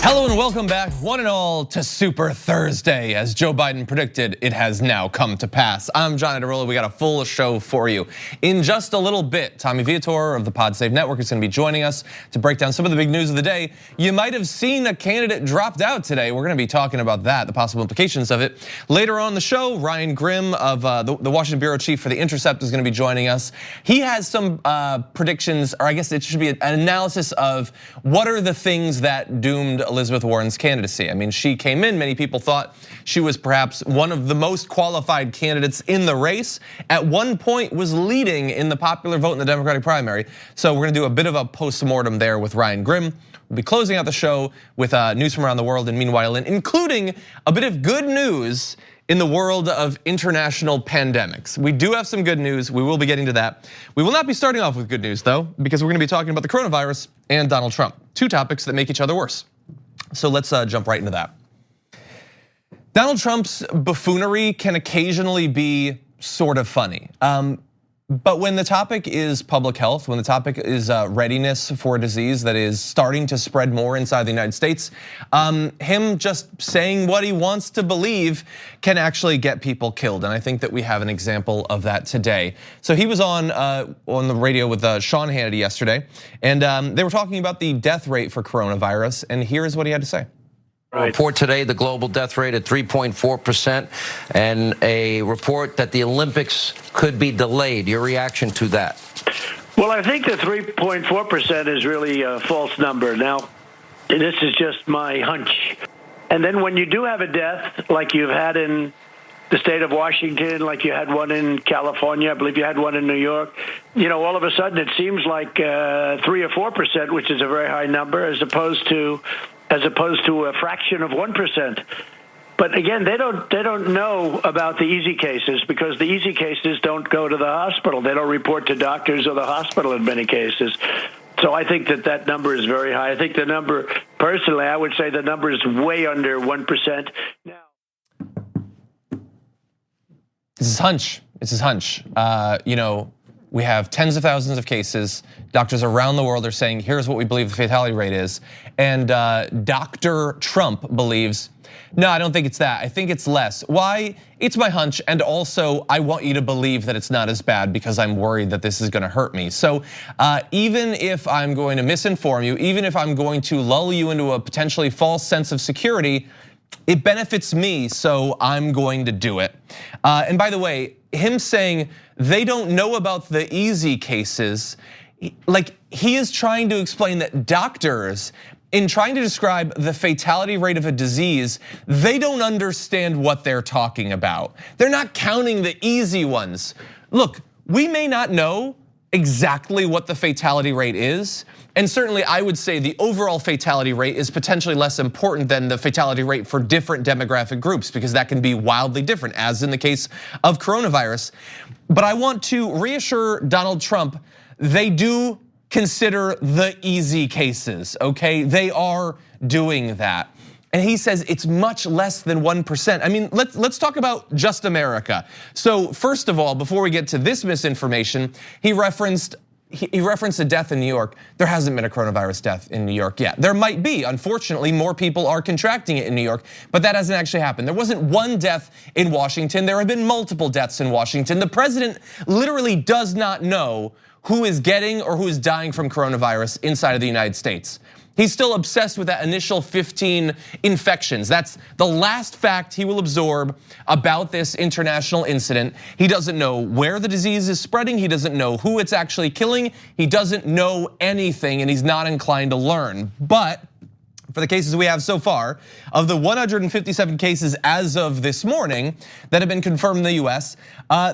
Hello and welcome back, one and all, to Super Thursday. As Joe Biden predicted, it has now come to pass. I'm John Ederola. We got a full show for you. In just a little bit, Tommy Vietor of the PodSave Network is going to be joining us to break down some of the big news of the day. You might have seen a candidate dropped out today. We're going to be talking about that, the possible implications of it. Later on the show, Ryan Grimm of the Washington bureau chief for The Intercept is going to be joining us. He has some predictions, or I guess it should be an analysis of what are the things that doomed Elizabeth Warren's candidacy. I mean, she came in, many people thought she was perhaps one of the most qualified candidates in the race. At one point was leading in the popular vote in the Democratic primary. So we're gonna do a bit of a post-mortem there with Ryan Grimm. We'll be closing out the show with news from around the world, and meanwhile, including a bit of good news in the world of international pandemics. We do have some good news, we will be getting to that. We will not be starting off with good news though, because we're gonna be talking about the coronavirus and Donald Trump, two topics that make each other worse. So let's jump right into that. Donald Trump's buffoonery can occasionally be sort of funny. But when the topic is public health, when the topic is readiness for a disease that is starting to spread more inside the United States, him just saying what he wants to believe can actually get people killed. And I think that we have an example of that today. So he was on the radio with Sean Hannity yesterday, and they were talking about the death rate for coronavirus, and here's what he had to say. Report today, the global death rate at 3.4%, and a report that the Olympics could be delayed. Your reaction to that? Well, I think the 3.4% is really a false number. Now, this is just my hunch. And then when you do have a death, like you've had in the state of Washington, like you had one in California, I believe you had one in New York, all of a sudden it seems like 3 or 4%, which is a very high number, as opposed to a fraction of 1%. But again, they don't know about the easy cases, because the easy cases don't go to the hospital. They don't report to doctors or the hospital in many cases. So I think that number is very high. I think the number, personally, I would say the number is way under 1%. Now, this is hunch. This is hunch. We have tens of thousands of cases. Doctors around the world are saying, here's what we believe the fatality rate is. And Dr. Trump believes, no, I don't think it's that. I think it's less. Why? It's my hunch, and also I want you to believe that it's not as bad because I'm worried that this is gonna hurt me. So even if I'm going to misinform you, even if I'm going to lull you into a potentially false sense of security, it benefits me, so I'm going to do it. And by the way, him saying they don't know about the easy cases, like he is trying to explain that doctors, in trying to describe the fatality rate of a disease, they don't understand what they're talking about. They're not counting the easy ones. Look, we may not know exactly what the fatality rate is. And certainly I would say the overall fatality rate is potentially less important than the fatality rate for different demographic groups, because that can be wildly different, as in the case of coronavirus. But I want to reassure Donald Trump, they do consider the easy cases, okay? They are doing that. And he says it's much less than 1%. I mean, let's talk about just America. So first of all, before we get to this misinformation, he referenced a death in New York. There hasn't been a coronavirus death in New York yet. There might be. Unfortunately, more people are contracting it in New York, but that hasn't actually happened. There wasn't one death in Washington. There have been multiple deaths in Washington. The president literally does not know who is getting or who is dying from coronavirus inside of the United States. He's still obsessed with that initial 15 infections. That's the last fact he will absorb about this international incident. He doesn't know where the disease is spreading. He doesn't know who it's actually killing. He doesn't know anything, and he's not inclined to learn. But for the cases we have so far, of the 157 cases as of this morning that have been confirmed in the US,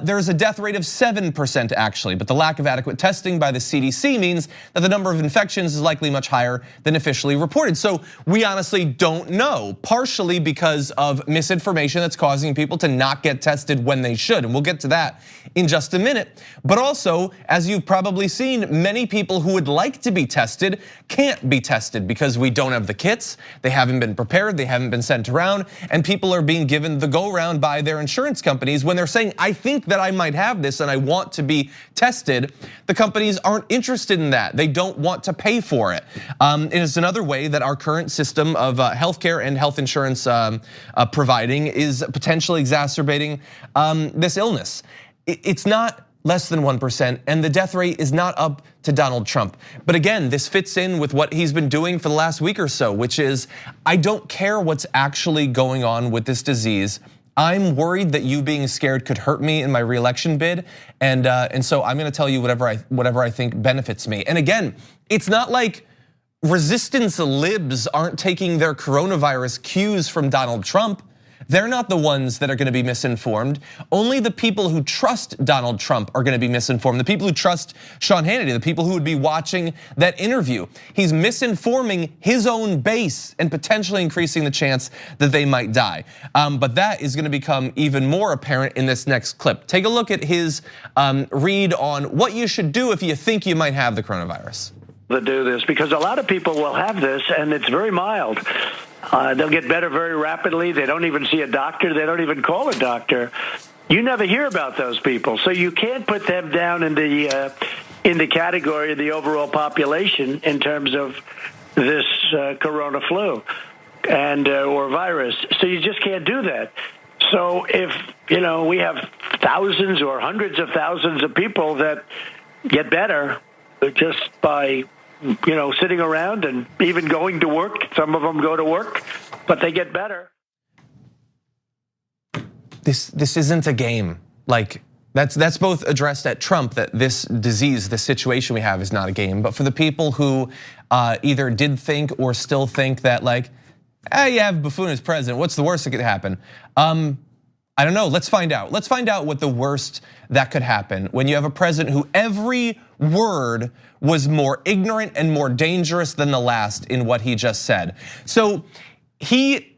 there's a death rate of 7% actually, but the lack of adequate testing by the CDC means that the number of infections is likely much higher than officially reported. So we honestly don't know, partially because of misinformation that's causing people to not get tested when they should, and we'll get to that in just a minute. But also, as you've probably seen, many people who would like to be tested can't be tested because we don't have the kits. kits, they haven't been prepared, they haven't been sent around, and people are being given the go round by their insurance companies when they're saying, I think that I might have this and I want to be tested. The companies aren't interested in that. They don't want to pay for it. It is another way that our current system of healthcare and health insurance providing is potentially exacerbating this illness. It's not less than 1%, and the death rate is not up to Donald Trump. But again, this fits in with what he's been doing for the last week or so, which is, I don't care what's actually going on with this disease. I'm worried that you being scared could hurt me in my reelection bid, and so I'm gonna tell you whatever I think benefits me. And again, it's not like resistance libs aren't taking their coronavirus cues from Donald Trump. They're not the ones that are gonna be misinformed. Only the people who trust Donald Trump are gonna be misinformed. The people who trust Sean Hannity, the people who would be watching that interview. He's misinforming his own base and potentially increasing the chance that they might die. But that is gonna become even more apparent in this next clip. Take a look at his read on what you should do if you think you might have the coronavirus. To do this, because a lot of people will have this and it's very mild. They'll get better very rapidly. They don't even see a doctor. They don't even call a doctor. You never hear about those people, so you can't put them down in the category of the overall population in terms of this corona flu and or virus. So you just can't do that. So if we have thousands or hundreds of thousands of people that get better just by sitting around and even going to work. Some of them go to work, but they get better. This isn't a game. Like that's both addressed at Trump, that this disease, this situation we have is not a game. But for the people who either did think or still think that you have buffoon as president, what's the worst that could happen? I don't know, let's find out. Let's find out what the worst that could happen when you have a president who every word was more ignorant and more dangerous than the last in what he just said. So he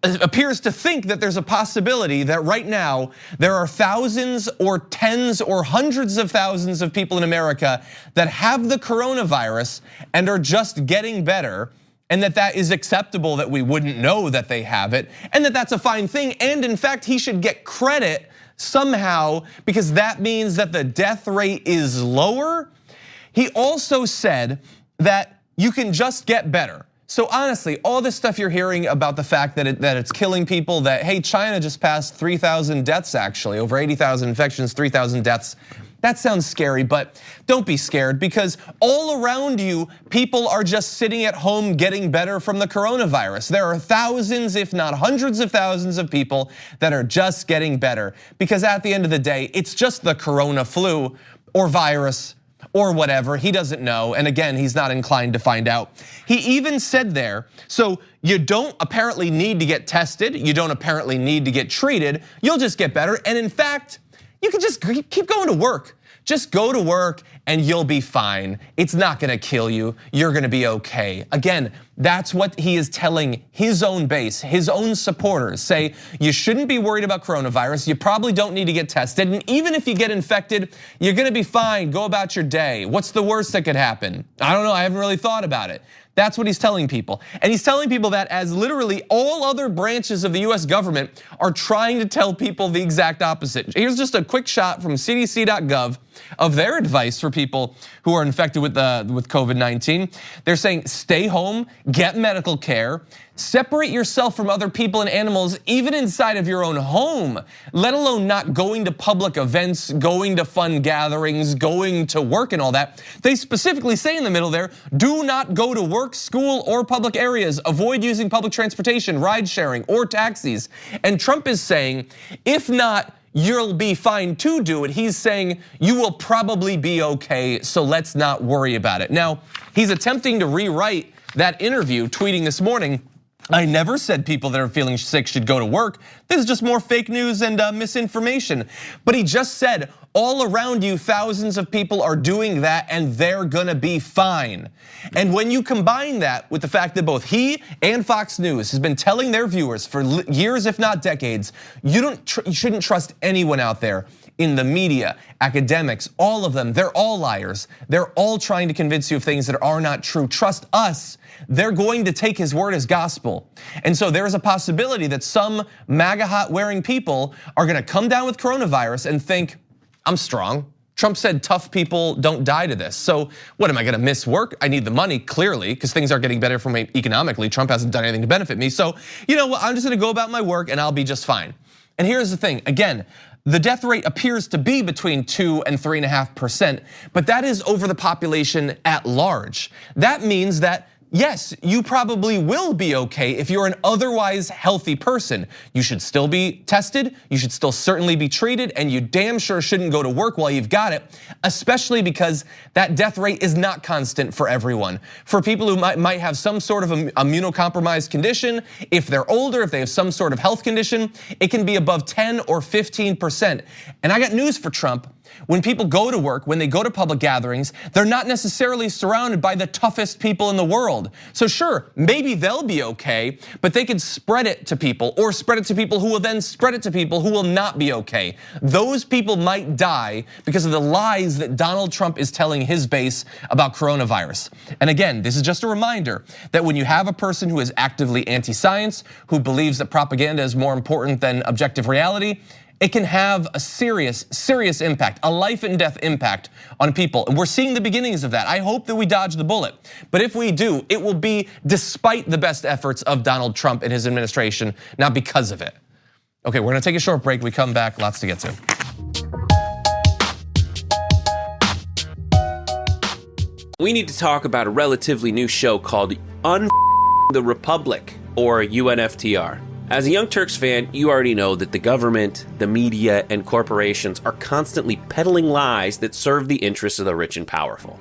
appears to think that there's a possibility that right now there are thousands or tens or hundreds of thousands of people in America that have the coronavirus and are just getting better, and that is acceptable, that we wouldn't know that they have it, and that that's a fine thing. And in fact, he should get credit somehow because that means that the death rate is lower. He also said that you can just get better. So honestly, all this stuff you're hearing about the fact that it's killing people, that hey, China just passed 3,000 deaths actually, over 80,000 infections, 3,000 deaths. That sounds scary, but don't be scared, because all around you, people are just sitting at home getting better from the coronavirus. There are thousands, if not hundreds of thousands of people that are just getting better, because at the end of the day, it's just the corona flu or virus or whatever, he doesn't know. And again, he's not inclined to find out. He even said there, so you don't apparently need to get tested, you don't apparently need to get treated, you'll just get better. And in fact, you can just keep going to work. Just go to work and you'll be fine. It's not gonna kill you, you're gonna be okay. Again, that's what he is telling his own base, his own supporters. Say, you shouldn't be worried about coronavirus, you probably don't need to get tested, and even if you get infected, you're gonna be fine, go about your day. What's the worst that could happen? I don't know, I haven't really thought about it. That's what he's telling people. And he's telling people that as literally all other branches of the US government are trying to tell people the exact opposite. Here's just a quick shot from CDC.gov of their advice for people who are infected with COVID-19. They're saying stay home, get medical care, separate yourself from other people and animals, even inside of your own home, let alone not going to public events, going to fun gatherings, going to work and all that. They specifically say in the middle there, do not go to work, school, or public areas. Avoid using public transportation, ride sharing, or taxis. And Trump is saying, if not, you'll be fine to do it. He's saying you will probably be okay, so let's not worry about it. Now, he's attempting to rewrite that interview, tweeting this morning, I never said people that are feeling sick should go to work. This is just more fake news and misinformation. But he just said, all around you, thousands of people are doing that and they're gonna be fine. And when you combine that with the fact that both he and Fox News has been telling their viewers for years, if not decades, you shouldn't trust anyone out there. in the media, academics, all of them, they're all liars. They're all trying to convince you of things that are not true. Trust us, they're going to take his word as gospel. And so there's a possibility that some MAGA hat wearing people are gonna come down with coronavirus and think, I'm strong. Trump said tough people don't die to this. So what, am I gonna miss work? I need the money, clearly, because things are getting better for me economically. Trump hasn't done anything to benefit me. So you know what, I'm just gonna go about my work and I'll be just fine. And here's the thing, again, the death rate appears to be between 2 and 3.5%, but that is over the population at large. That means that yes, you probably will be okay if you're an otherwise healthy person. You should still be tested, you should still certainly be treated, and you damn sure shouldn't go to work while you've got it, especially because that death rate is not constant for everyone. For people who might have some sort of immunocompromised condition, if they're older, if they have some sort of health condition, it can be above 10 or 15%. And I got news for Trump. When people go to work, when they go to public gatherings, they're not necessarily surrounded by the toughest people in the world. So sure, maybe they'll be okay, but they could spread it to people or spread it to people who will then spread it to people who will not be okay. Those people might die because of the lies that Donald Trump is telling his base about coronavirus. And again, this is just a reminder that when you have a person who is actively anti-science, who believes that propaganda is more important than objective reality, it can have a serious impact, a life and death impact on people. And we're seeing the beginnings of that. I hope that we dodge the bullet. But if we do, it will be despite the best efforts of Donald Trump and his administration, not because of it. Okay, we're gonna take a short break. We come back, lots to get to. We need to talk about a relatively new show called the Republic, or UNFTR. As a Young Turks fan, you already know that the government, the media, and corporations are constantly peddling lies that serve the interests of the rich and powerful.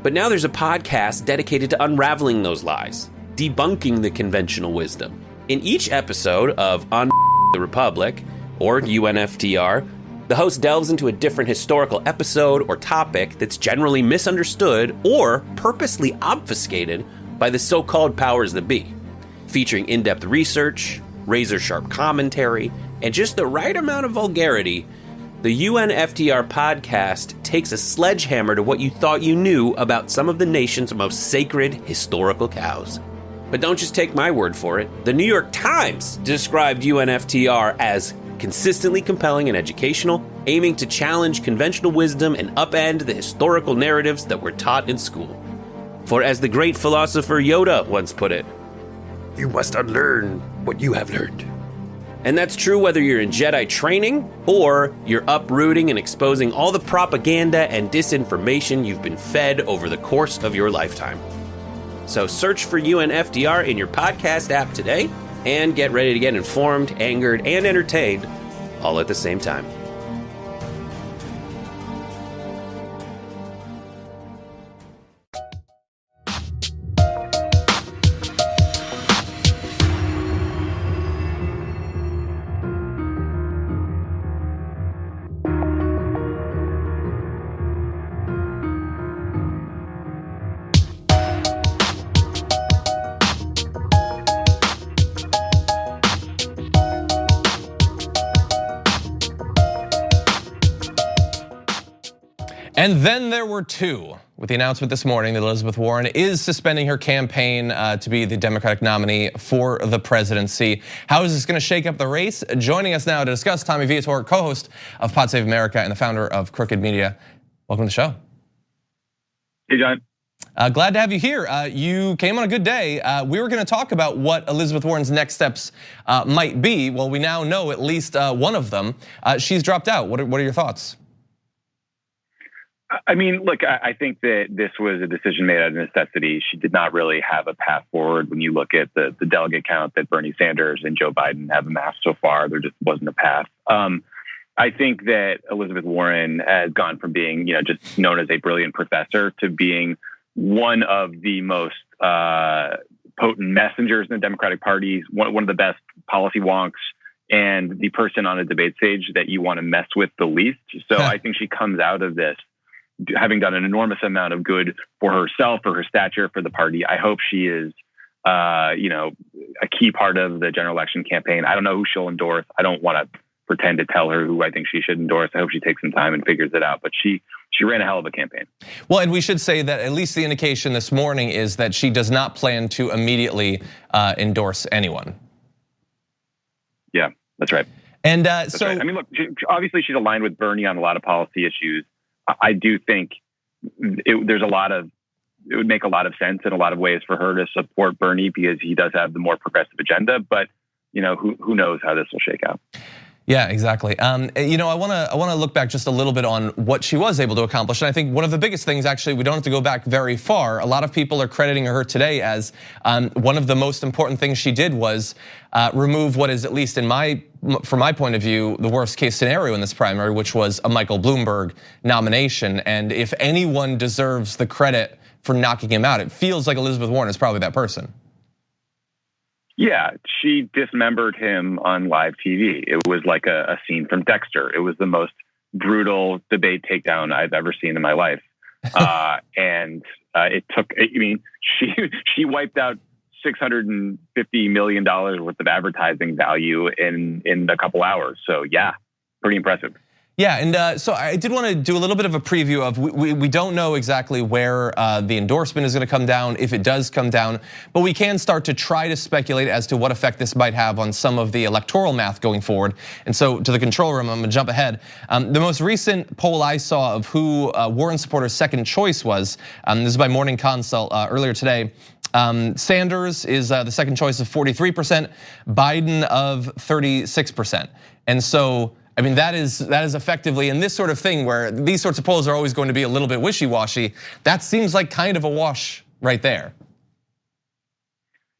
But now there's a podcast dedicated to unraveling those lies, debunking the conventional wisdom. In each episode of On the Republic, or UNFTR, the host delves into a different historical episode or topic that's generally misunderstood or purposely obfuscated by the so-called powers that be, featuring in-depth research, razor-sharp commentary, and just the right amount of vulgarity. The UNFTR podcast takes a sledgehammer to what you thought you knew about some of the nation's most sacred historical cows. But don't just take my word for it. The New York Times described UNFTR as consistently compelling and educational, aiming to challenge conventional wisdom and upend the historical narratives that were taught in school. For as the great philosopher Yoda once put it, you must unlearn what you have learned. And that's true whether you're in Jedi training or you're uprooting and exposing all the propaganda and disinformation you've been fed over the course of your lifetime. So search for UNFTR in your podcast app today and get ready to get informed, angered, and entertained all at the same time. And then there were two, with the announcement this morning that Elizabeth Warren is suspending her campaign to be the Democratic nominee for the presidency. How is this gonna shake up the race? Joining us now to discuss, Tommy Vietor, co-host of Pod Save America and the founder of Crooked Media. Welcome to the show. Hey, John. Glad to have you here. You came on a good day. We were gonna talk about what Elizabeth Warren's next steps might be. Well, we now know at least one of them. She's dropped out. What are your thoughts? I mean, look, I think that this was a decision made out of necessity. She did not really have a path forward. When you look at the delegate count that Bernie Sanders and Joe Biden have amassed so far, there just wasn't a path. I think that Elizabeth Warren has gone from being, just known as a brilliant professor to being one of the most potent messengers in the Democratic Party, one of the best policy wonks, and the person on a debate stage that you want to mess with the least. So I think she comes out of this having done an enormous amount of good for herself, for her stature, for the party. I hope she is, a key part of the general election campaign. I don't know who she'll endorse. I don't want to pretend to tell her who I think she should endorse. I hope she takes some time and figures it out. But she ran a hell of a campaign. Well, and we should say that at least the indication this morning is that she does not plan to immediately endorse anyone. Yeah, that's right. And that's right. I mean, look, obviously she's aligned with Bernie on a lot of policy issues. I do think it would make a lot of sense in a lot of ways for her to support Bernie because he does have the more progressive agenda. But who knows how this will shake out. Yeah, exactly. I want to look back just a little bit on what she was able to accomplish. And I think one of the biggest things, actually, we don't have to go back very far. A lot of people are crediting her today as one of the most important things she did was remove what is, at least from my point of view, the worst case scenario in this primary, which was a Michael Bloomberg nomination. And if anyone deserves the credit for knocking him out, it feels like Elizabeth Warren is probably that person. Yeah, she dismembered him on live TV. It was like a scene from Dexter. It was the most brutal debate takedown I've ever seen in my life. And it took, she wiped out $650 million worth of advertising value in a couple hours. So yeah, pretty impressive. Yeah, and so I did want to do a little bit of a preview of, we don't know exactly where the endorsement is going to come down, if it does come down, but we can start to try to speculate as to what effect this might have on some of the electoral math going forward. And so to the control room, I'm gonna jump ahead. The most recent poll I saw of who Warren supporters' second choice was, this is by Morning Consult earlier today. Sanders is the second choice of 43%, Biden of 36%. And so, I mean, that is effectively, in this sort of thing where these sorts of polls are always going to be a little bit wishy-washy, that seems like kind of a wash right there.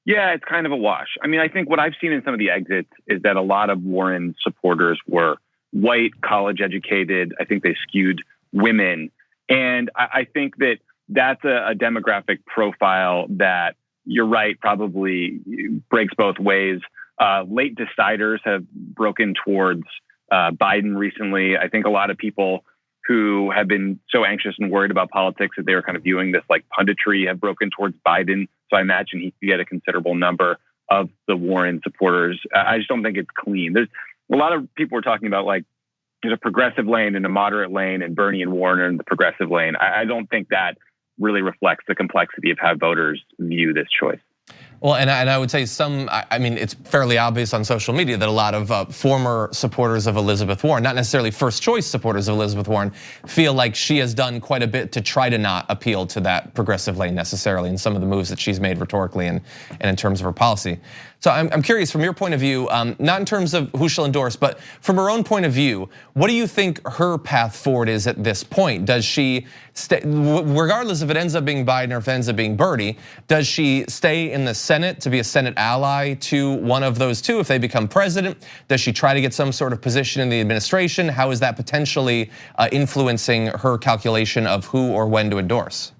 Yeah, it's kind of a wash. I mean, I think what I've seen in some of the exits is that a lot of Warren supporters were white, college educated. I think they skewed women. And I think that that's a demographic profile that, you're right, probably breaks both ways. Late deciders have broken towards Biden recently. I think a lot of people who have been so anxious and worried about politics that they were kind of viewing this like punditry have broken towards Biden. So I imagine he could get a considerable number of the Warren supporters. I just don't think it's clean. There's a lot of people are talking about like there's a progressive lane and a moderate lane, and Bernie and Warren are in the progressive lane. I don't think that really reflects the complexity of how voters view this choice. Well, and I would say it's fairly obvious on social media that a lot of former supporters of Elizabeth Warren, not necessarily first choice supporters of Elizabeth Warren, feel like she has done quite a bit to try to not appeal to that progressive lane necessarily in some of the moves that she's made rhetorically and in terms of her policy. So I'm curious from your point of view, not in terms of who she'll endorse, but from her own point of view, what do you think her path forward is at this point? Does she stay, regardless if it ends up being Biden or if it ends up being Bernie, does she stay in the Senate to be a Senate ally to one of those two if they become president? Does she try to get some sort of position in the administration? How is that potentially influencing her calculation of who or when to endorse?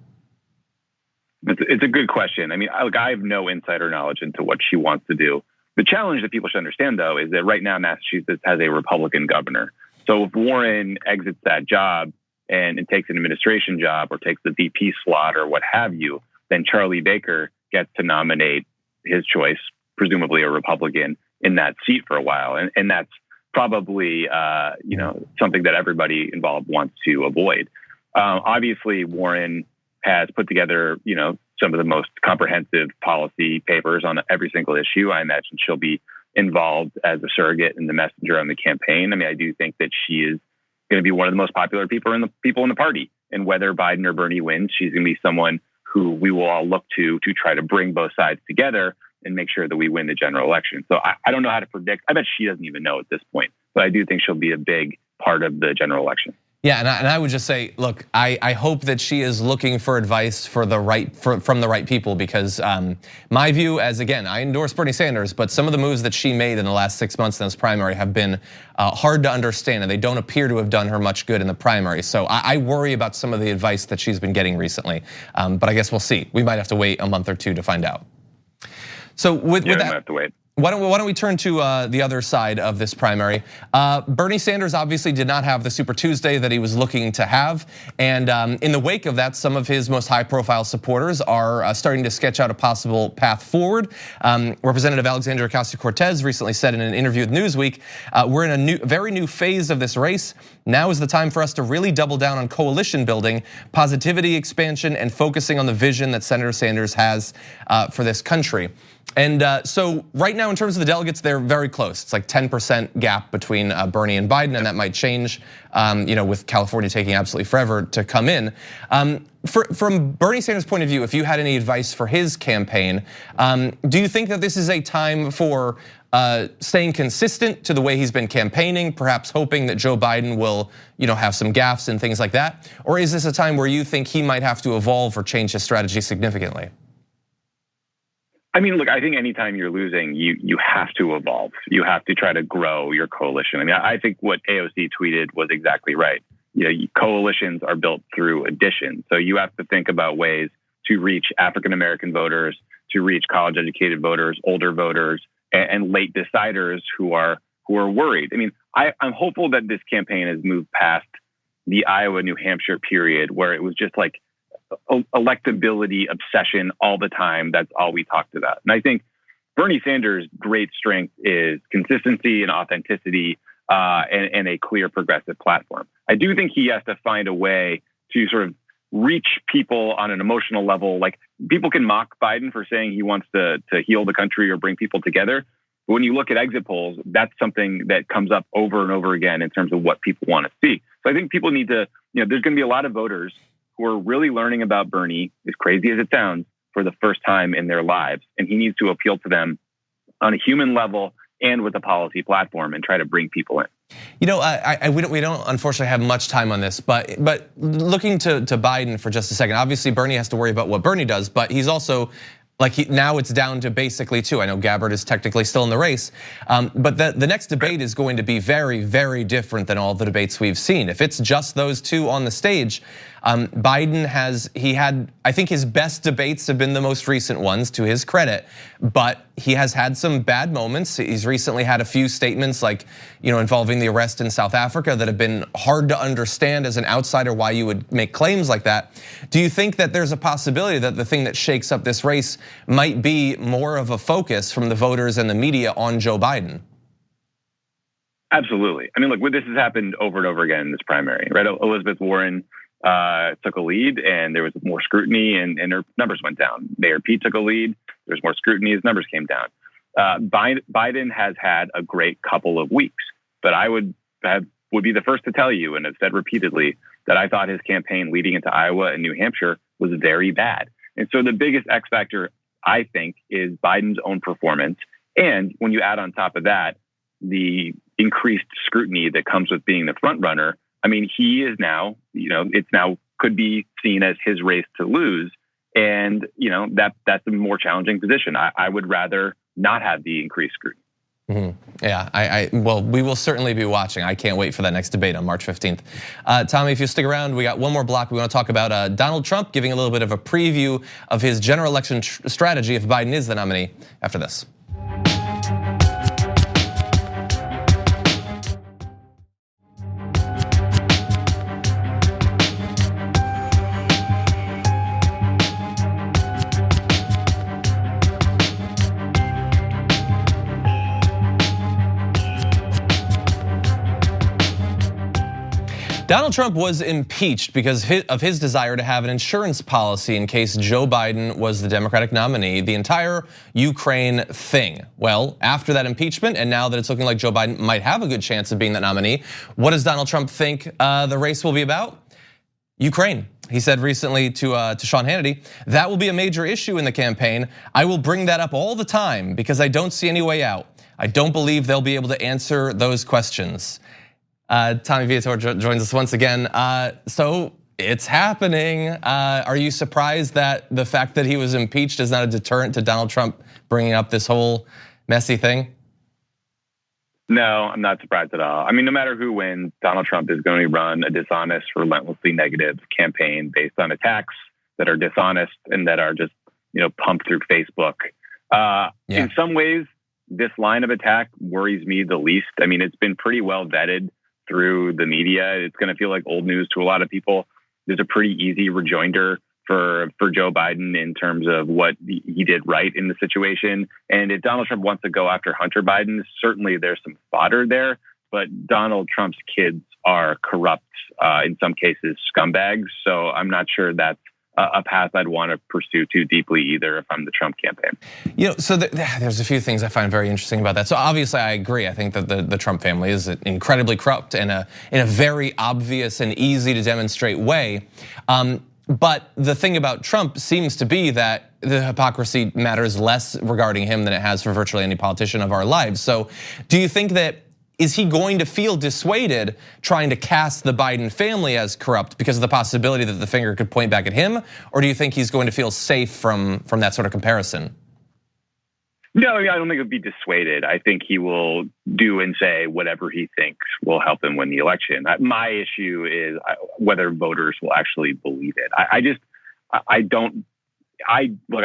It's a good question. I mean, I have no insider knowledge into what she wants to do. The challenge that people should understand, though, is that right now Massachusetts has a Republican governor. So if Warren exits that job and takes an administration job or takes the VP slot or what have you, then Charlie Baker gets to nominate his choice, presumably a Republican, in that seat for a while. And that's probably something that everybody involved wants to avoid. Obviously, Warren has put together, some of the most comprehensive policy papers on every single issue. I imagine she'll be involved as a surrogate and the messenger on the campaign. I mean, I do think that she is going to be one of the most popular people in the party. And whether Biden or Bernie wins, she's going to be someone who we will all look to try to bring both sides together and make sure that we win the general election. So I don't know how to predict. I bet she doesn't even know at this point, but I do think she'll be a big part of the general election. Yeah, and I would just say, look, I hope that she is looking for advice from the right people, because my view, as again, I endorse Bernie Sanders, but some of the moves that she made in the last 6 months in this primary have been hard to understand, and they don't appear to have done her much good in the primary. So I worry about some of the advice that she's been getting recently, but I guess we'll see. We might have to wait a month or two to find out. So with that, have to wait. Why don't we turn to the other side of this primary? Bernie Sanders obviously did not have the Super Tuesday that he was looking to have. And in the wake of that, some of his most high-profile supporters are starting to sketch out a possible path forward. Representative Alexandria Ocasio-Cortez recently said in an interview with Newsweek, we're in a very new phase of this race. Now is the time for us to really double down on coalition building, positivity expansion, and focusing on the vision that Senator Sanders has for this country. And so right now, in terms of the delegates, they're very close. It's like 10% gap between Bernie and Biden, and that might change, with California taking absolutely forever to come in. From Bernie Sanders' point of view, if you had any advice for his campaign, do you think that this is a time for staying consistent to the way he's been campaigning, perhaps hoping that Joe Biden will, have some gaffes and things like that? Or is this a time where you think he might have to evolve or change his strategy significantly? I mean, look, I think anytime you're losing, you have to evolve. You have to try to grow your coalition. I mean, I think what AOC tweeted was exactly right. Coalitions are built through addition. So you have to think about ways to reach African-American voters, to reach college-educated voters, older voters, and late deciders who are worried. I mean, I'm hopeful that this campaign has moved past the Iowa, New Hampshire period where it was just like electability obsession all the time. That's all we talked about. And I think Bernie Sanders' great strength is consistency and authenticity and a clear progressive platform. I do think he has to find a way to sort of reach people on an emotional level. Like, people can mock Biden for saying he wants to heal the country or bring people together. But when you look at exit polls, that's something that comes up over and over again in terms of what people want to see. So I think people need to, there's going to be a lot of voters who are really learning about Bernie, as crazy as it sounds, for the first time in their lives. And he needs to appeal to them on a human level and with a policy platform and try to bring people in. We don't unfortunately have much time on this, but looking to Biden for just a second, obviously Bernie has to worry about what Bernie does, but he's also now it's down to basically two. I know Gabbard is technically still in the race, but the next debate is going to be very, very different than all the debates we've seen. If it's just those two on the stage, Biden I think his best debates have been the most recent ones, to his credit, but he has had some bad moments. He's recently had a few statements involving the arrest in South Africa that have been hard to understand as an outsider why you would make claims like that. Do you think that there's a possibility that the thing that shakes up this race might be more of a focus from the voters and the media on Joe Biden? Absolutely. I mean, look, this has happened over and over again in this primary, right? Elizabeth Warren took a lead and there was more scrutiny and her numbers went down. Mayor Pete took a lead, there was more scrutiny, his numbers came down. Biden has had a great couple of weeks, but I would be the first to tell you, and have said repeatedly, that I thought his campaign leading into Iowa and New Hampshire was very bad. And so the biggest X factor, I think, is Biden's own performance. And when you add on top of that, the increased scrutiny that comes with being the front runner, I mean, he is now, it's now could be seen as his race to lose. And, that's a more challenging position. I would rather not have the increased scrutiny. Mm-hmm. Yeah, well, we will certainly be watching. I can't wait for that next debate on March 15th. Tommy, if you stick around, we got one more block. We want to talk about Donald Trump giving a little bit of a preview of his general election strategy if Biden is the nominee after this. Donald Trump was impeached because of his desire to have an insurance policy in case Joe Biden was the Democratic nominee, the entire Ukraine thing. Well, after that impeachment, and now that it's looking like Joe Biden might have a good chance of being that nominee, what does Donald Trump think the race will be about? Ukraine. He said recently to Sean Hannity, that will be a major issue in the campaign. I will bring that up all the time because I don't see any way out. I don't believe they'll be able to answer those questions. Tommy Vietor joins us once again. So it's happening. Are you surprised that the fact that he was impeached is not a deterrent to Donald Trump bringing up this whole messy thing? No, I'm not surprised at all. I mean, no matter who wins, Donald Trump is going to run a dishonest, relentlessly negative campaign based on attacks that are dishonest and that are just, pumped through Facebook. In some ways, this line of attack worries me the least. I mean, it's been pretty well vetted through the media. It's going to feel like old news to a lot of people. There's a pretty easy rejoinder for Joe Biden in terms of what he did right in the situation. And if Donald Trump wants to go after Hunter Biden, certainly there's some fodder there. But Donald Trump's kids are corrupt, in some cases scumbags. So I'm not sure that's a path I'd want to pursue too deeply either if I'm the Trump campaign. So there's a few things I find very interesting about that. So obviously I agree. I think that the Trump family is incredibly corrupt in a very obvious and easy to demonstrate way. But the thing about Trump seems to be that the hypocrisy matters less regarding him than it has for virtually any politician of our lives. So do you think that, is he going to feel dissuaded trying to cast the Biden family as corrupt because of the possibility that the finger could point back at him? Or do you think he's going to feel safe from that sort of comparison? No, I don't think he'll be dissuaded. I think he will do and say whatever he thinks will help him win the election. My issue is whether voters will actually believe it. I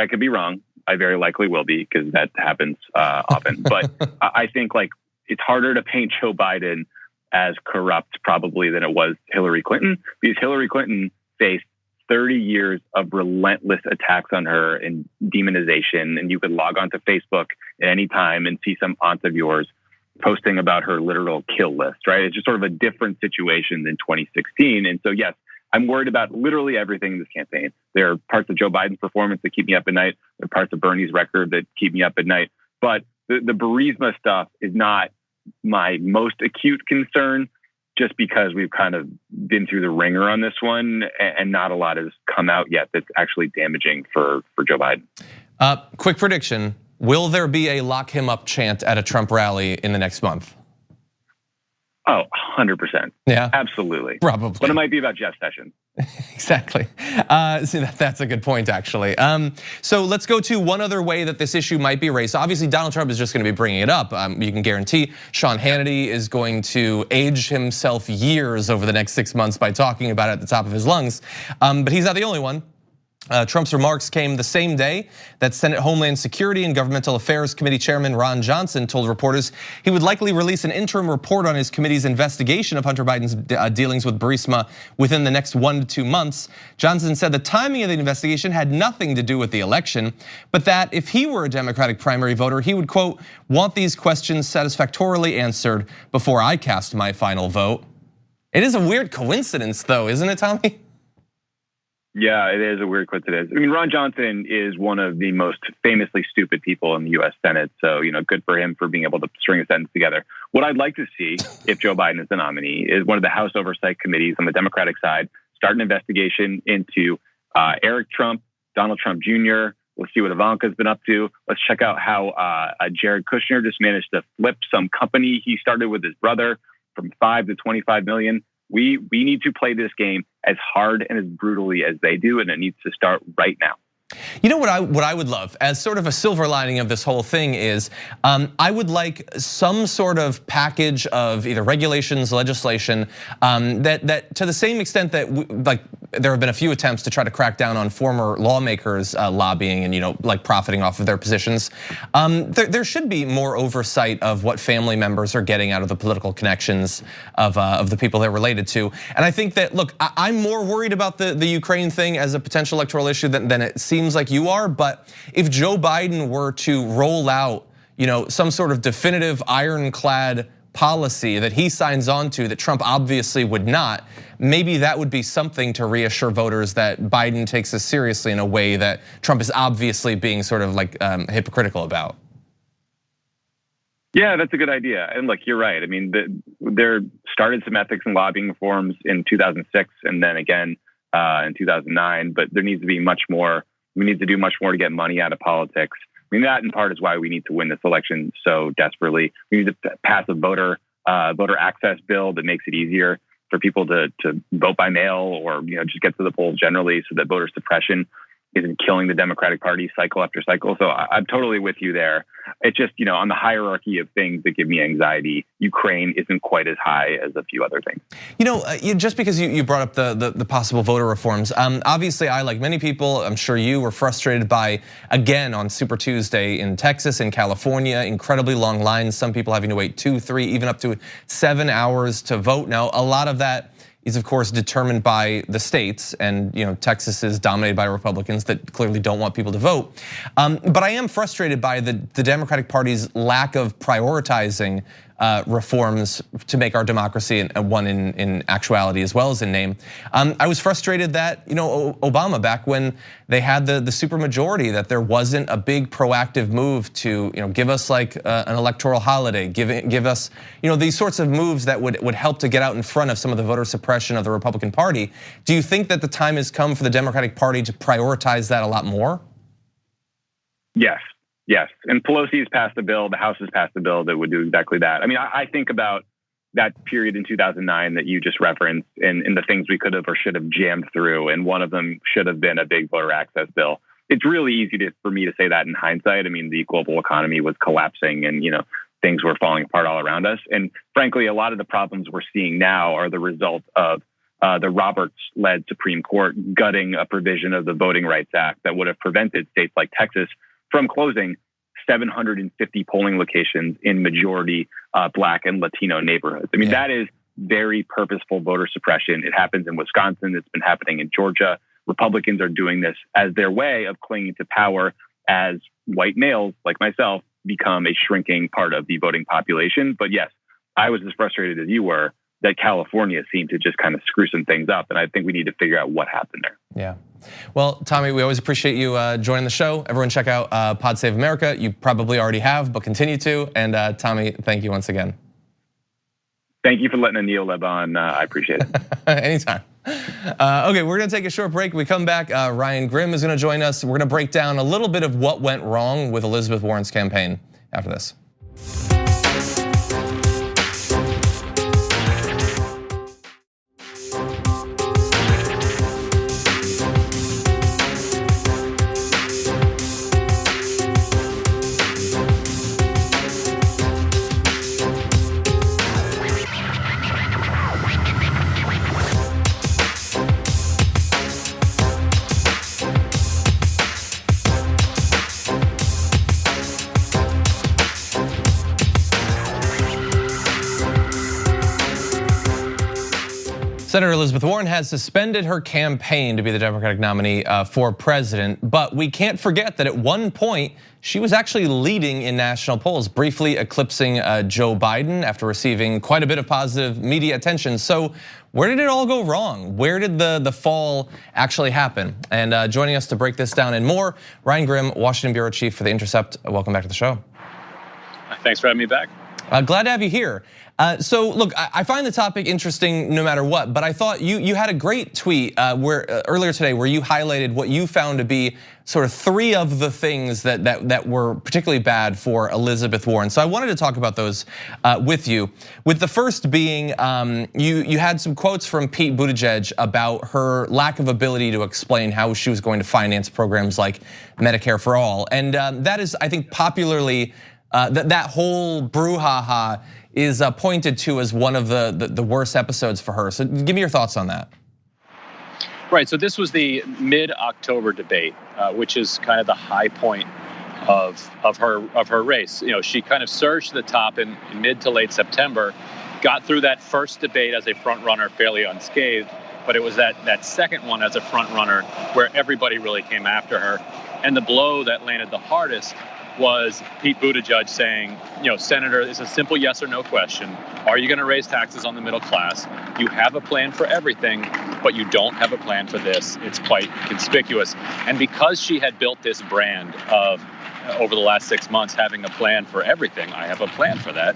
could be wrong. I very likely will be, because that happens often. But I think it's harder to paint Joe Biden as corrupt probably than it was Hillary Clinton, because Hillary Clinton faced 30 years of relentless attacks on her and demonization. And you could log onto Facebook at any time and see some aunt of yours posting about her literal kill list, right? It's just sort of a different situation than 2016. And so, yes, I'm worried about literally everything in this campaign. There are parts of Joe Biden's performance that keep me up at night. There are parts of Bernie's record that keep me up at night. But the Burisma stuff is not my most acute concern, just because we've kind of been through the ringer on this one and not a lot has come out yet that's actually damaging for Joe Biden. Quick prediction. Will there be a lock him up chant at a Trump rally in the next month? Oh, 100%. Yeah, absolutely. Probably. But it might be about Jeff Sessions. Exactly. See, that's a good point, actually. So let's go to one other way that this issue might be raised. Obviously, Donald Trump is just going to be bringing it up. You can guarantee Sean Hannity is going to age himself years over the next 6 months by talking about it at the top of his lungs. But he's not the only one. Trump's remarks came the same day that Senate Homeland Security and Governmental Affairs Committee Chairman Ron Johnson told reporters he would likely release an interim report on his committee's investigation of Hunter Biden's dealings with Burisma within the next 1 to 2 months. Johnson said the timing of the investigation had nothing to do with the election, but that if he were a Democratic primary voter, he would, quote, want these questions satisfactorily answered before I cast my final vote. It is a weird coincidence, though, isn't it, Tommy? Yeah, it is a weird coincidence. I mean, Ron Johnson is one of the most famously stupid people in the US Senate. So, good for him for being able to string a sentence together. What I'd like to see, if Joe Biden is the nominee, is one of the House Oversight Committees on the Democratic side start an investigation into Eric Trump, Donald Trump Jr. Let's see what Ivanka's been up to. Let's check out how Jared Kushner just managed to flip some company he started with his brother from 5 to 25 million. We need to play this game as hard and as brutally as they do, and it needs to start right now. You know what I would love as sort of a silver lining of this whole thing is I would like some sort of package of either regulations, legislation that to the same extent that there have been a few attempts to try to crack down on former lawmakers lobbying and profiting off of their positions. There should be more oversight of what family members are getting out of the political connections of the people they're related to. And I think that, look, I'm more worried about the Ukraine thing as a potential electoral issue than it seems like you are. But if Joe Biden were to roll out, some sort of definitive ironclad policy that he signs on to that Trump obviously would not, maybe that would be something to reassure voters that Biden takes this seriously in a way that Trump is obviously being sort of hypocritical about. Yeah, that's a good idea. And look, you're right. I mean, there started some ethics and lobbying reforms in 2006 and then again in 2009, but there needs to be much more. We need to do much more to get money out of politics. I mean, that in part is why we need to win this election so desperately. We need to pass a voter access bill that makes it easier for people to vote by mail or just get to the polls generally, so that voter suppression isn't killing the Democratic Party cycle after cycle. So I'm totally with you there. it's just, on the hierarchy of things that give me anxiety, Ukraine isn't quite as high as a few other things. Just because you brought up the possible voter reforms, obviously I, like many people, I'm sure you were frustrated by, again, on Super Tuesday in Texas, in California, incredibly long lines, some people having to wait 2, 3, even up to 7 hours to vote. Now, a lot of that is of course determined by the states, and Texas is dominated by Republicans that clearly don't want people to vote. But I am frustrated by the Democratic Party's lack of prioritizing reforms to make our democracy one in actuality as well as in name. I was frustrated that Obama, back when they had the supermajority, that there wasn't a big proactive move to give us like an electoral holiday, give us these sorts of moves that would help to get out in front of some of the voter suppression of the Republican Party. Do you think that the time has come for the Democratic Party to prioritize that a lot more? Yes, and Pelosi has passed a bill, the House has passed a bill that would do exactly that. I mean, I think about that period in 2009 that you just referenced and the things we could have or should have jammed through, and one of them should have been a big voter access bill. It's really easy for me to say that in hindsight. I mean, the global economy was collapsing and, things were falling apart all around us. And frankly, a lot of the problems we're seeing now are the result of the Roberts-led Supreme Court gutting a provision of the Voting Rights Act that would have prevented states like Texas from closing 750 polling locations in majority Black and Latino neighborhoods. I mean, that is very purposeful voter suppression. It happens in Wisconsin. It's been happening in Georgia. Republicans are doing this as their way of clinging to power as white males like myself become a shrinking part of the voting population. But yes, I was as frustrated as you were that California seemed to just kind of screw some things up. And I think we need to figure out what happened there. Yeah. Well, Tommy, we always appreciate you joining the show. Everyone check out Pod Save America. You probably already have, but continue to. And Tommy, thank you once again. Thank you for letting Anil live on. I appreciate it. Anytime. Okay, we're gonna take a short break. When we come back, Ryan Grimm is gonna join us. We're gonna break down a little bit of what went wrong with Elizabeth Warren's campaign after this. Senator Elizabeth Warren has suspended her campaign to be the Democratic nominee for president, but we can't forget that at one point she was actually leading in national polls, briefly eclipsing Joe Biden after receiving quite a bit of positive media attention. So where did it all go wrong? Where did the fall actually happen? And joining us to break this down and more, Ryan Grimm, Washington Bureau Chief for The Intercept. Welcome back to the show. Thanks for having me back. Glad to have you here. So look, I find the topic interesting no matter what, but I thought you had a great tweet earlier today where you highlighted what you found to be sort of 3 of the things that were particularly bad for Elizabeth Warren. So I wanted to talk about those with you. With the first being, you had some quotes from Pete Buttigieg about her lack of ability to explain how she was going to finance programs like Medicare for All, and that is, I think, popularly that whole brouhaha is pointed to as one of the worst episodes for her. So give me your thoughts on that. Right, so this was the mid-October debate, which is kind of the high point of her race. She kind of surged to the top in mid to late September, got through that first debate as a front runner fairly unscathed, but it was that second one as a front runner where everybody really came after her. And the blow that landed the hardest was Pete Buttigieg saying, Senator, it's a simple yes or no question. Are you going to raise taxes on the middle class? You have a plan for everything, but you don't have a plan for this. It's quite conspicuous. And because she had built this brand of, over the last 6 months, having a plan for everything, I have a plan for that,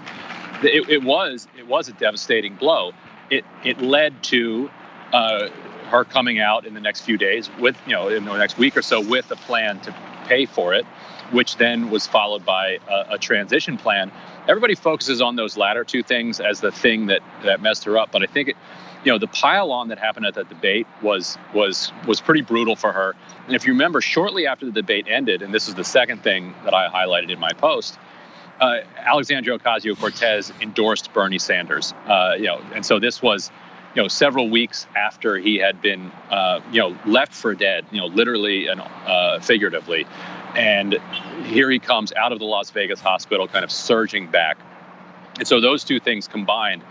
it was a devastating blow. It led to her coming out in the next few days with, in the next week or so, with a plan to pay for it, which then was followed by a transition plan. Everybody focuses on those latter 2 things as the thing that messed her up. But I think the pile on that happened at that debate was pretty brutal for her. And if you remember, shortly after the debate ended, and this is the second thing that I highlighted in my post, Alexandria Ocasio-Cortez endorsed Bernie Sanders. And so this was, several weeks after he had been, left for dead, literally and figuratively. And here he comes out of the Las Vegas hospital, kind of surging back. And so those two things combined,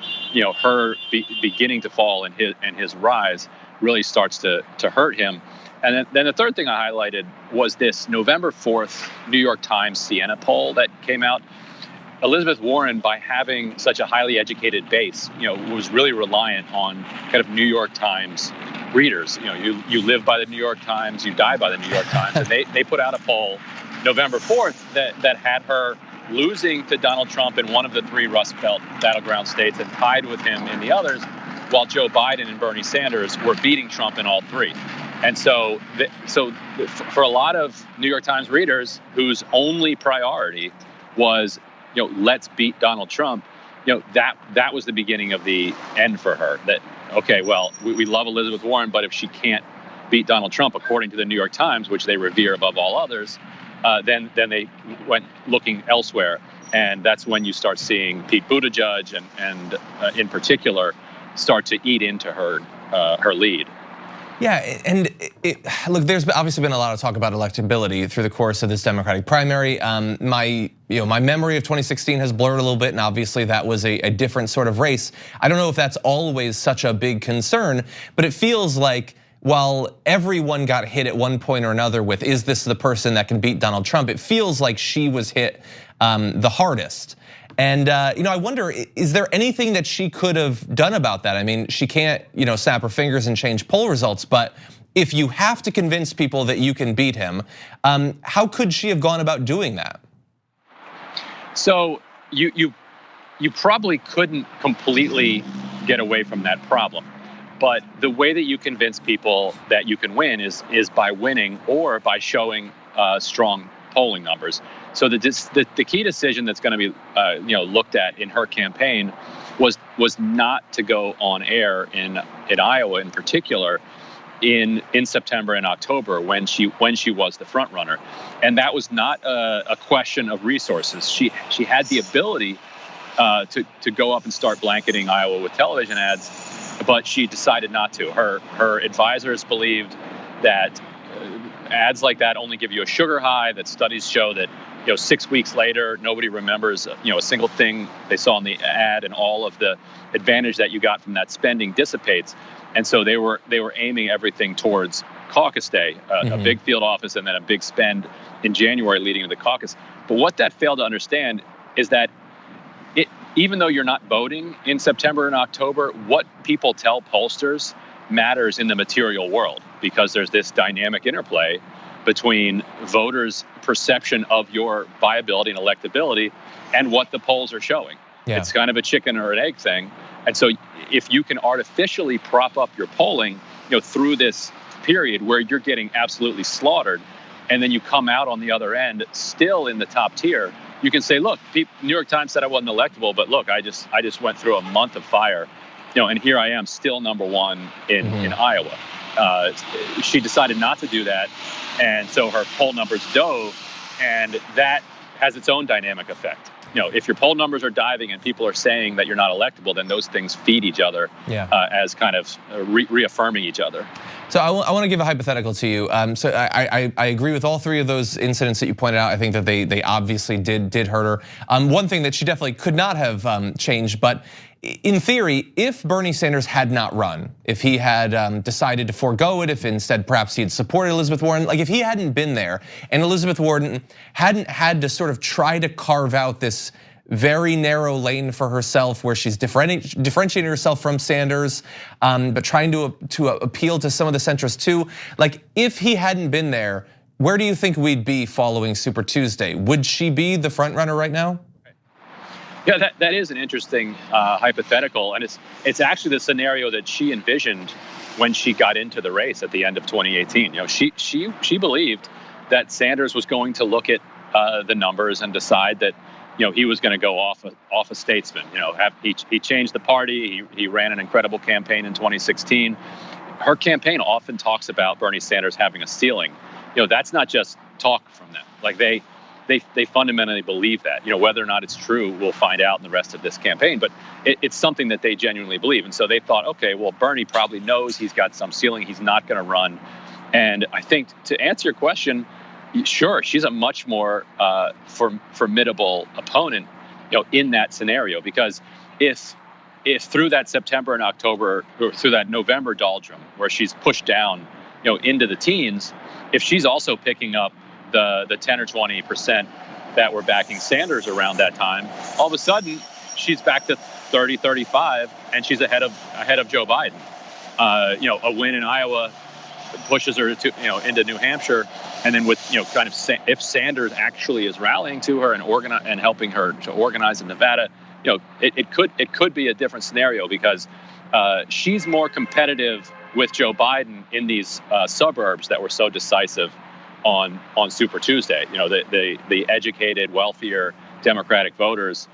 her beginning to fall and his rise really starts to hurt him. And then the third thing I highlighted was this November 4th New York Times Siena poll that came out. Elizabeth Warren, by having such a highly educated base, was really reliant on kind of New York Times readers. You live by the New York Times, you die by the New York Times. And they put out a poll November 4th that had her losing to Donald Trump in one of the three Rust Belt battleground states and tied with him in the others, while Joe Biden and Bernie Sanders were beating Trump in all three. And so for a lot of New York Times readers whose only priority was, let's beat Donald Trump, that was the beginning of the end for her. That, okay, well, we love Elizabeth Warren, but if she can't beat Donald Trump, according to the New York Times, which they revere above all others, then they went looking elsewhere. And that's when you start seeing Pete Buttigieg and in particular start to eat into her lead. Yeah, and look, there's obviously been a lot of talk about electability through the course of this Democratic primary. My memory of 2016 has blurred a little bit, and obviously that was a different sort of race. I don't know if that's always such a big concern, but it feels like while everyone got hit at one point or another with, is this the person that can beat Donald Trump? It feels like she was hit the hardest. And I wonder, is there anything that she could have done about that? I mean, she can't, snap her fingers and change poll results, but if you have to convince people that you can beat him, how could she have gone about doing that? So you probably couldn't completely get away from that problem. But the way that you convince people that you can win is by winning or by showing strong polling numbers. So the key decision that's going to be looked at in her campaign was not to go on air in Iowa in particular in September and October when she was the front runner, and that was not a question of resources. She had the ability to go up and start blanketing Iowa with television ads, but she decided not to. Her advisors believed that ads like that only give you a sugar high, that studies show that 6 weeks later nobody remembers a single thing they saw in the ad, and all of the advantage that you got from that spending dissipates. And so they were aiming everything towards caucus day, a big field office and then a big spend in January leading to the caucus. But what that failed to understand is that even though you're not voting in September and October, what people tell pollsters matters in the material world, because there's this dynamic interplay between voters' perception of your viability and electability and what the polls are showing. Yeah. It's kind of a chicken or an egg thing. And so if you can artificially prop up your polling, through this period where you're getting absolutely slaughtered, and then you come out on the other end still in the top tier, you can say, look, New York Times said I wasn't electable, but look, I just went through a month of fire, and here I am still number one in Iowa. She decided not to do that, and so her poll numbers dove, and that has its own dynamic effect. If your poll numbers are diving and people are saying that you're not electable, then those things feed each other as kind of reaffirming each other. So I want to give a hypothetical to you. So I agree with all three of those incidents that you pointed out. I think that they obviously did hurt her. One thing that she definitely could not have changed, but in theory, if Bernie Sanders had not run, if he had decided to forego it, if instead perhaps he had supported Elizabeth Warren, like if he hadn't been there and Elizabeth Warren hadn't had to sort of try to carve out this very narrow lane for herself where she's differentiating herself from Sanders, but trying to appeal to some of the centrists too. Like if he hadn't been there, where do you think we'd be following Super Tuesday? Would she be the front runner right now? Yeah, that is an interesting hypothetical, and it's actually the scenario that she envisioned when she got into the race at the end of 2018. She believed that Sanders was going to look at the numbers and decide that he was going to go off a statesman. He changed the party. He ran an incredible campaign in 2016. Her campaign often talks about Bernie Sanders having a ceiling. That's not just talk from them. Like they fundamentally believe that. Whether or not it's true, we'll find out in the rest of this campaign. But it's something that they genuinely believe. And so they thought, okay, well, Bernie probably knows he's got some ceiling. He's not going to run. And I think to answer your question, sure, she's a much more formidable opponent, in that scenario, because if through that September and October, or through that November doldrum where she's pushed down, into the teens, if she's also picking up the 10 or 20% that were backing Sanders around that time, all of a sudden she's back to 30, 35, and she's ahead of Joe Biden. A win in Iowa pushes her to, into New Hampshire, and then with if Sanders actually is rallying to her and helping her to organize in Nevada, it could be a different scenario, because she's more competitive with Joe Biden in these suburbs that were so decisive on Super Tuesday. The educated, wealthier Democratic voters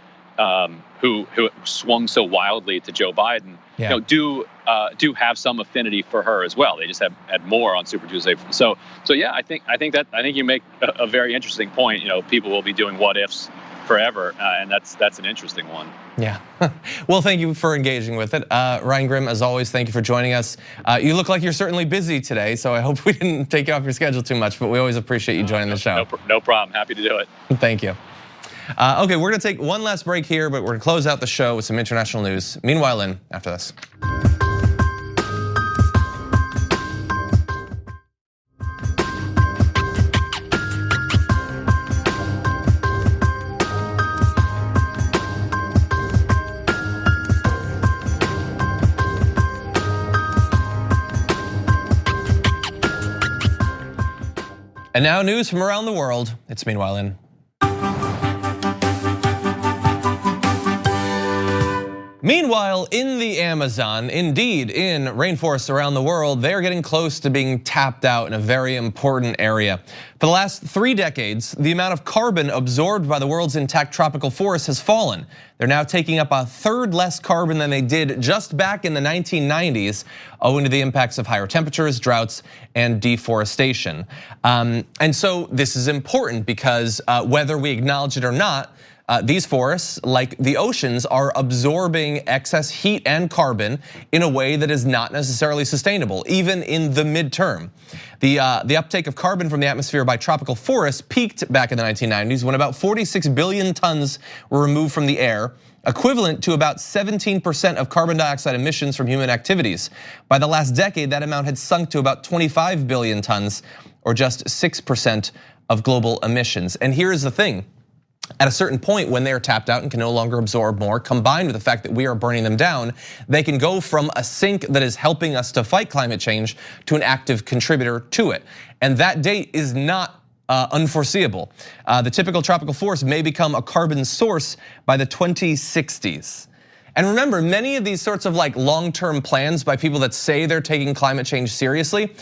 who swung so wildly to Joe Biden, do have some affinity for her as well. They just had more on Super Tuesday. So yeah, I think you make a very interesting point. People will be doing what ifs forever, and that's an interesting one. Yeah. Well, thank you for engaging with it. Ryan Grim, as always, thank you for joining us. You look like you're certainly busy today, so I hope we didn't take you off your schedule too much, but we always appreciate you joining the show. No problem. Happy to do it. Thank you. Okay, we're gonna take one last break here, but we're gonna close out the show with some international news. Meanwhile, Lynn, after this. And now news from around the world. It's Meanwhile in. Meanwhile, in the Amazon, indeed in rainforests around the world, they're getting close to being tapped out in a very important area. For the last 3 decades, the amount of carbon absorbed by the world's intact tropical forests has fallen. They're now taking up a third less carbon than they did just back in the 1990s, owing to the impacts of higher temperatures, droughts, and deforestation. And so this is important because whether we acknowledge it or not, these forests, like the oceans, are absorbing excess heat and carbon in a way that is not necessarily sustainable, even in the midterm. The uptake of carbon from the atmosphere by tropical forests peaked back in the 1990s when about 46 billion tons were removed from the air, equivalent to about 17% of carbon dioxide emissions from human activities. By the last decade, that amount had sunk to about 25 billion tons, or just 6% of global emissions. And here's the thing. At a certain point, when they are tapped out and can no longer absorb more, combined with the fact that we are burning them down, they can go from a sink that is helping us to fight climate change to an active contributor to it. And that date is not unforeseeable. The typical tropical forest may become a carbon source by the 2060s. And remember, many of these sorts of long-term plans by people that say they're taking climate change seriously,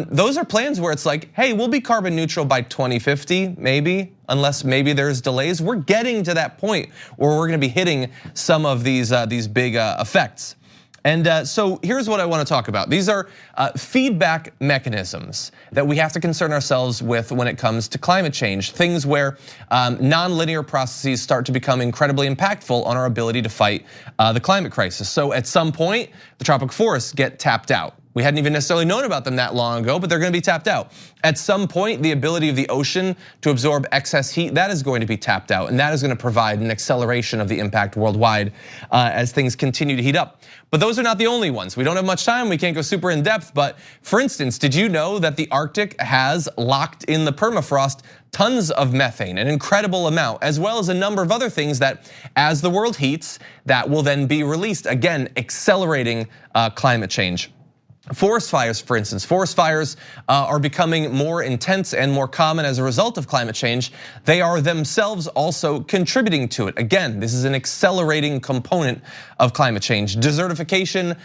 those are plans where it's like, hey, we'll be carbon neutral by 2050, maybe, unless maybe there's delays. We're getting to that point where we're gonna be hitting some of these big effects. And so here's what I want to talk about. These are feedback mechanisms that we have to concern ourselves with when it comes to climate change. Things where non-linear processes start to become incredibly impactful on our ability to fight the climate crisis. So at some point, the tropical forests get tapped out. We hadn't even necessarily known about them that long ago, but they're gonna be tapped out. At some point, the ability of the ocean to absorb excess heat, that is going to be tapped out, and that is gonna provide an acceleration of the impact worldwide as things continue to heat up. But those are not the only ones. We don't have much time, we can't go super in depth, but for instance, did you know that the Arctic has locked in the permafrost tons of methane, an incredible amount, as well as a number of other things that as the world heats, that will then be released, again, accelerating climate change. Forest fires, for instance, forest fires are becoming more intense and more common as a result of climate change. They are themselves also contributing to it. Again, this is an accelerating component of climate change. Desertification,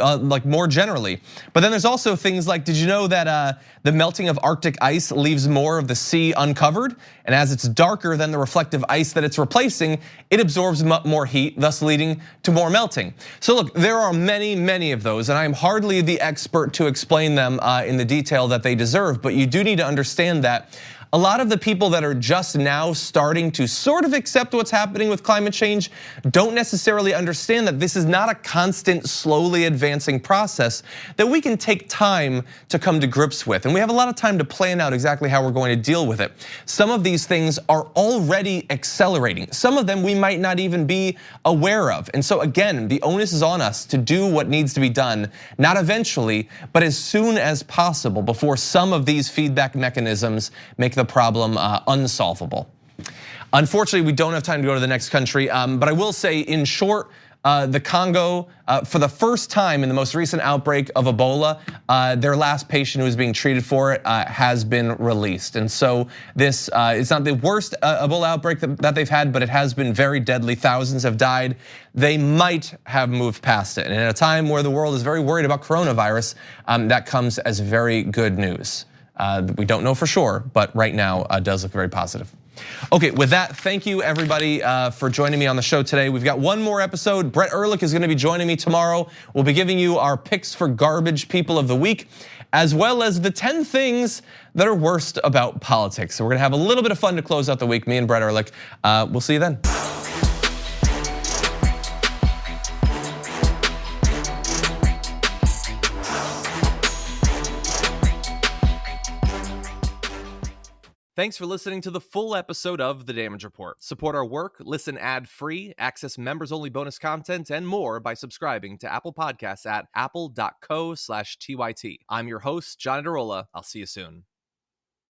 like more generally. But then there's also things like, did you know that the melting of Arctic ice leaves more of the sea uncovered? And as it's darker than the reflective ice that it's replacing, it absorbs more heat, thus leading to more melting. So look, there are many, many of those, and I'm hardly the expert to explain them in the detail that they deserve, but you do need to understand that A lot of the people that are just now starting to sort of accept what's happening with climate change don't necessarily understand that this is not a constant, slowly advancing process that we can take time to come to grips with. And we have a lot of time to plan out exactly how we're going to deal with it. Some of these things are already accelerating. Some of them we might not even be aware of. And so again, the onus is on us to do what needs to be done, not eventually, but as soon as possible before some of these feedback mechanisms make the problem unsolvable. Unfortunately, we don't have time to go to the next country, but I will say in short, the Congo, for the first time in the most recent outbreak of Ebola, their last patient who was being treated for it has been released. And so this, it's not the worst Ebola outbreak that they've had, but it has been very deadly. Thousands have died. They might have moved past it. And at a time where the world is very worried about coronavirus, that comes as very good news. We don't know for sure, but right now does look very positive. Okay, with that, thank you everybody for joining me on the show today. We've got one more episode. Brett Ehrlich is gonna be joining me tomorrow. We'll be giving you our picks for garbage people of the week, as well as the 10 things that are worst about politics. So we're gonna have a little bit of fun to close out the week, me and Brett Ehrlich. We'll see you then. Thanks for listening to the full episode of The Damage Report. Support our work, listen ad-free, access members-only bonus content, and more by subscribing to Apple Podcasts at apple.co/TYT. I'm your host, John Darola. I'll see you soon.